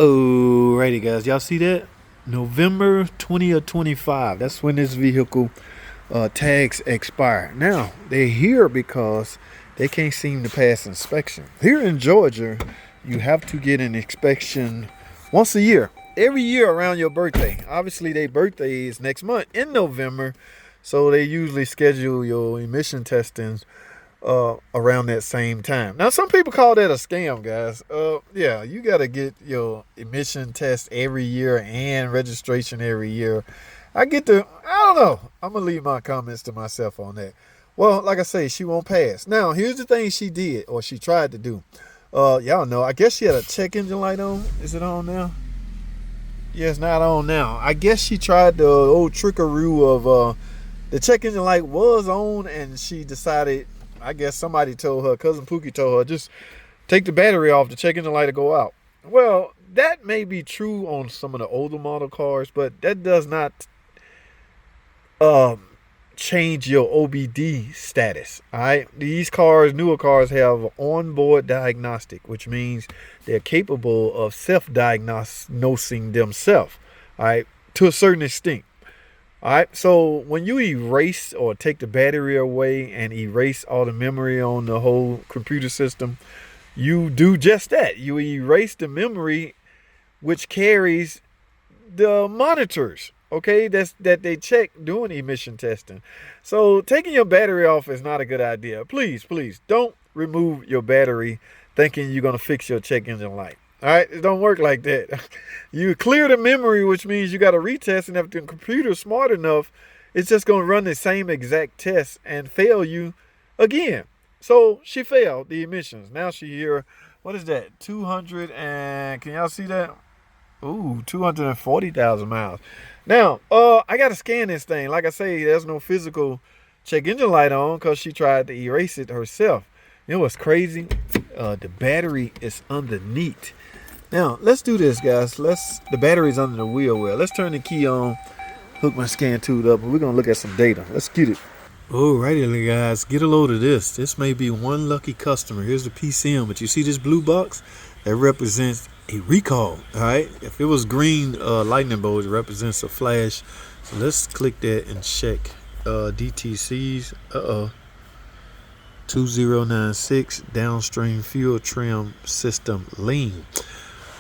Alrighty, guys. Y'all see that? November 20 or 25. That's when this vehicle tags expire. Now, they're here because they can't seem to pass inspection. Here in Georgia, you have to get an inspection once a year. Every year around your birthday. Obviously, their birthday is next month in November. So they usually schedule your emission testing around that same time. Now, some people call that a scam, guys. Yeah, you got to get your emission test every year and registration every year. I don't know. I'm going to leave my comments to myself on that. Well, like I say, she won't pass. Now, here's the thing she did, or she tried to do. Y'all know, I guess she had a check engine light on. Is it on now? Yeah, it's not on now. I guess she tried the old trickaroo of the check engine light was on, and she decided, I guess somebody told her, cousin Pookie told her, just take the battery off, the check engine light to go out. Well, that may be true on some of the older model cars, but that does not change your OBD status. All right, these cars, newer cars, have onboard diagnostic, which means they're capable of self-diagnosing themselves. All right, to a certain extent. All right, so when you erase or take the battery away and erase all the memory on the whole computer system, you do just that. You erase the memory which carries the monitors, okay, that they check doing emission testing. So taking your battery off is not a good idea. Please don't remove your battery thinking you're going to fix your check engine light. All right, it don't work like that. You clear the memory, which means you got to retest, and if the computer's smart enough, it's just going to run the same exact test and fail you again. So she failed the emissions. Now she here, what is that? 200 and, can y'all see that? Ooh, 240,000 miles. Now, I got to scan this thing. Like I say, there's no physical check engine light on because she tried to erase it herself. You know what's crazy? The battery is underneath. Now, let's do this, guys. The battery's under the wheel well. Let's turn the key on, hook my scan tool up, and we're going to look at some data. Let's get it. Alrighty, guys. Get a load of this. This may be one lucky customer. Here's the PCM, but you see this blue box? That represents a recall, all right? If it was green lightning bolt, it represents a flash. So let's click that and check DTCs. 2096 downstream fuel trim system lean.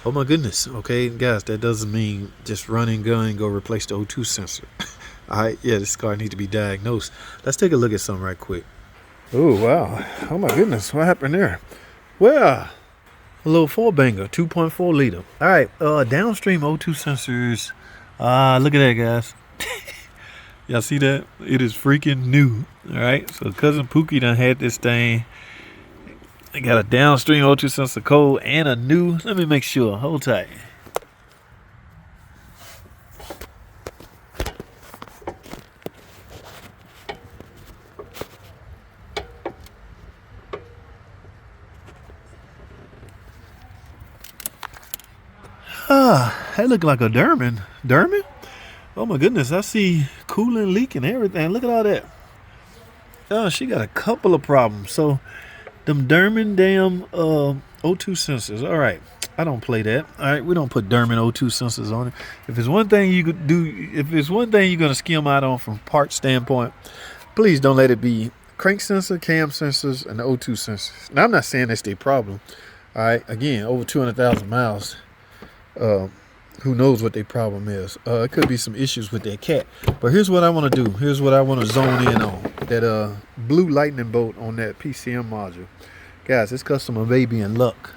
Oh my goodness. Okay, guys, that doesn't mean just run and gun and go replace the O2 sensor. All right, yeah, this car needs to be diagnosed. Let's take a look at something right quick. Oh wow. Oh my goodness, what happened there? Well, a little 4-banger, 2.4 liter. All right, downstream O2 sensors. Look at that, guys. Y'all see that? It is freaking new. All right, so cousin Pookie done had this thing. I got a downstream O2 sensor code and a new. Let me make sure. Hold tight. That look like a Derman. Derman? Oh my goodness, I see coolant leak and everything. Look at all that. Oh, she got a couple of problems. So them Derman damn O2 sensors. All right, I don't play that. All right, we don't put Derman O2 sensors on it. If it's one thing you could do, if it's one thing you're gonna skim out on from part standpoint, please don't let it be crank sensor, cam sensors, and the O2 sensors. Now I'm not saying that's their problem. All right, again, over 200,000 miles. Who knows what their problem is? It could be some issues with their cat. But here's what I want to do. Here's what I want to zone in on. That blue lightning bolt on that PCM module. Guys, this customer may be in luck.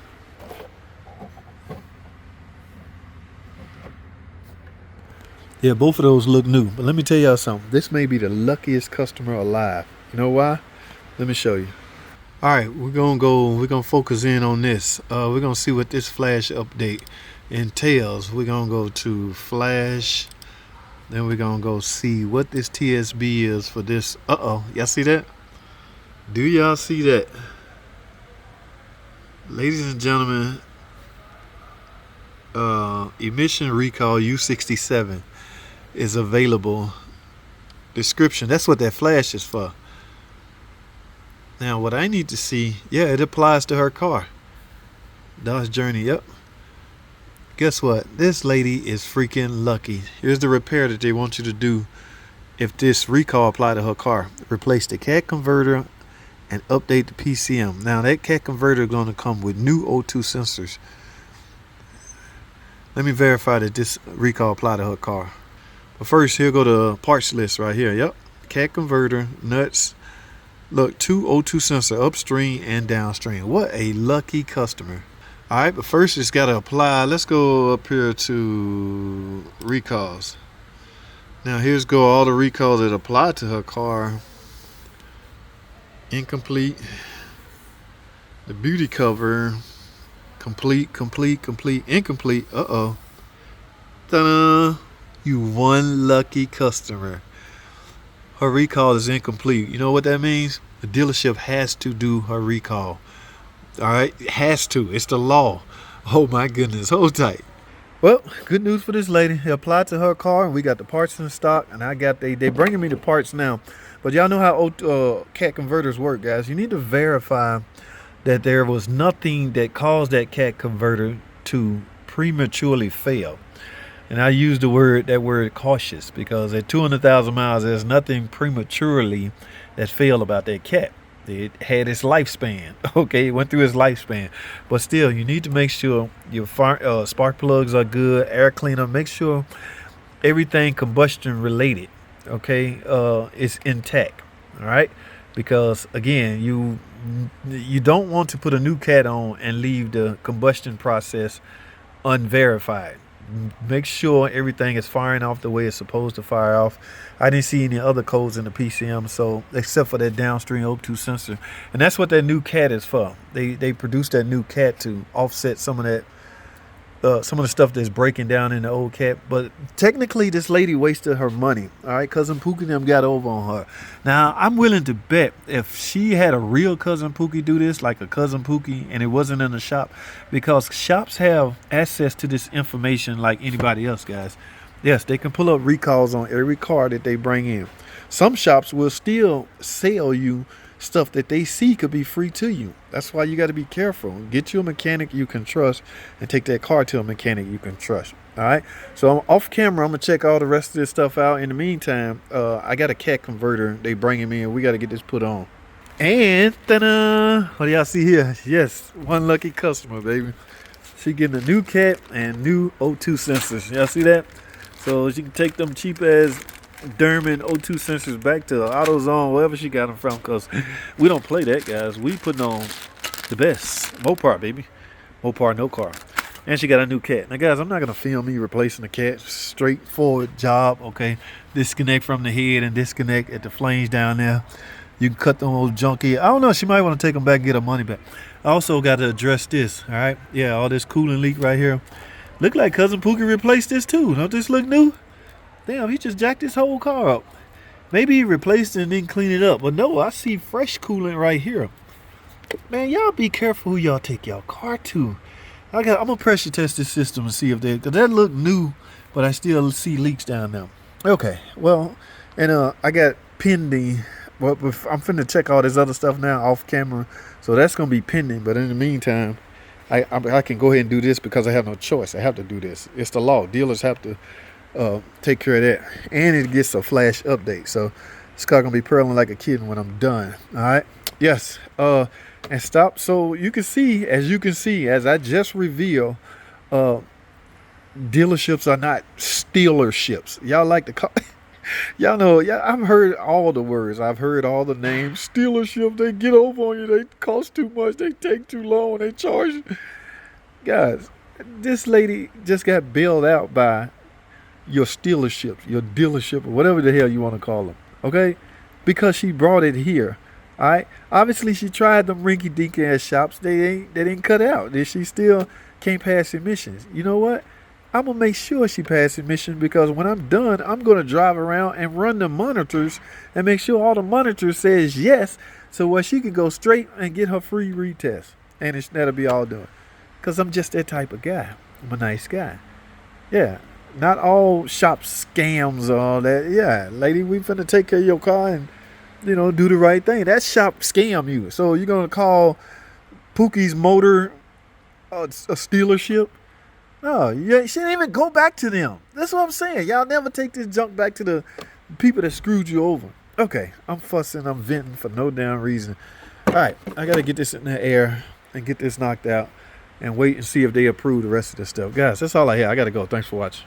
Yeah, both of those look new. But let me tell y'all something. This may be the luckiest customer alive. You know why? Let me show you. All right, we're going to focus in on this. We're going to see what this flash update entails. We're gonna go to flash, then we're gonna go see what this TSB is for this. Y'all see that? Do y'all see that? Ladies and gentlemen, emission recall U67 is available. Description, that's what that flash is for. Now what I need to see, yeah, it applies to her car. Dodge Journey, yep. guess what? This lady is freaking lucky. Here's the repair that they want you to do if this recall applied to her car. Replace the cat converter and update the PCM. Now that cat converter is going to come with new O2 sensors. Let me verify that this recall applied to her car. But first, here go the parts list right here. Yep, cat converter, nuts. Look, 2 O2 sensor upstream and downstream. What a lucky customer. All right, but first it's got to apply. Let's go up here to recalls. Now here's go all the recalls that apply to her car. Incomplete. The beauty cover. Complete, incomplete. Uh-oh. Ta-da! You one lucky customer. Her recall is incomplete. You know what that means? The dealership has to do her recall. All right? It has to. It's the law. Oh my goodness. Hold tight. Well, good news for this lady. It applied to her car, and we got the parts in stock, and I got they bringing me the parts now. But y'all know how cat converters work, guys. You need to verify that there was nothing that caused that cat converter to prematurely fail. And I use that word cautious, because at 200,000 miles, there's nothing prematurely that failed about that cat. It had its lifespan. Okay, it went through its lifespan. But still, you need to make sure your spark plugs are good, air cleaner. Make sure everything combustion related, okay, is intact. All right, because again, you don't want to put a new cat on and leave the combustion process unverified. Make sure everything is firing off the way it's supposed to fire off. I didn't see any other codes in the PCM, so except for that downstream O2 sensor, and that's what that new cat is for. They produced that new cat to offset some of that, some of the stuff that's breaking down in the old cat. But technically, this lady wasted her money. All right, cousin Pookie them got over on her. Now I'm willing to bet if she had a real cousin Pookie do this, like a cousin Pookie, and it wasn't in the shop, because shops have access to this information like anybody else, guys. Yes, they can pull up recalls on every car that they bring in. Some shops will still sell you stuff that they see could be free to you. That's why you got to be careful. Get you a mechanic you can trust and take that car to a mechanic you can trust. All right. So I'm off camera. I'm going to check all the rest of this stuff out. In the meantime, I got a cat converter they bringing me, and we got to get this put on. And ta-da! What do y'all see here? Yes, one lucky customer, baby. She getting a new cat and new O2 sensors. Y'all see that? So she can take them cheap ass Derman O2 sensors back to AutoZone, wherever she got them from, because we don't play that, guys. We putting on the best. Mopar, baby. Mopar, no car. And she got a new cat. Now, guys, I'm not going to film me replacing the cat. Straightforward job, okay? Disconnect from the head and disconnect at the flames down there. You can cut them old junky. I don't know. She might want to take them back and get her money back. I also got to address this, all right? Yeah, all this coolant leak right here. Look like Cousin Pookie replaced this, too. Don't this look new? Damn, he just jacked his whole car up. Maybe he replaced it and then cleaned it up. But no, I see fresh coolant right here. Man, y'all be careful who y'all take y'all car to. I'm going to pressure test this system and see if because that look new, but I still see leaks down there. Okay, well, and I got pending. Well, I'm finna check all this other stuff now off camera. So that's going to be pending. But in the meantime, I can go ahead and do this because I have no choice. I have to do this. It's the law. Dealers have to take care of that, and it gets a flash update, so this car gonna be purring like a kitten when I'm done. All right, yes, and stop. So you can see, as I just revealed, dealerships are not stealerships. Y'all like to call y'all know, yeah, I've heard all the words, I've heard all the names. Stealership, they get over on you, they cost too much, they take too long, they charge you. Guys, this lady just got bailed out by your dealership, or whatever the hell you want to call them, okay? Because she brought it here, all right? Obviously, she tried them rinky-dink ass shops. They didn't cut out. She still can't pass emissions. You know what? I'm going to make sure she passes emissions, because when I'm done, I'm going to drive around and run the monitors and make sure all the monitors says yes, so where she can go straight and get her free retest. And that'll be all done. Because I'm just that type of guy. I'm a nice guy. Yeah. Not all shop scams or all that. Yeah, lady, we finna take care of your car and, do the right thing. That shop scam you. So you're going to call Pookie's Motor a stealership? No, you shouldn't even go back to them. That's what I'm saying. Y'all never take this junk back to the people that screwed you over. Okay, I'm fussing, I'm venting for no damn reason. All right, I got to get this in the air and get this knocked out and wait and see if they approve the rest of this stuff. Guys, that's all I have. I got to go. Thanks for watching.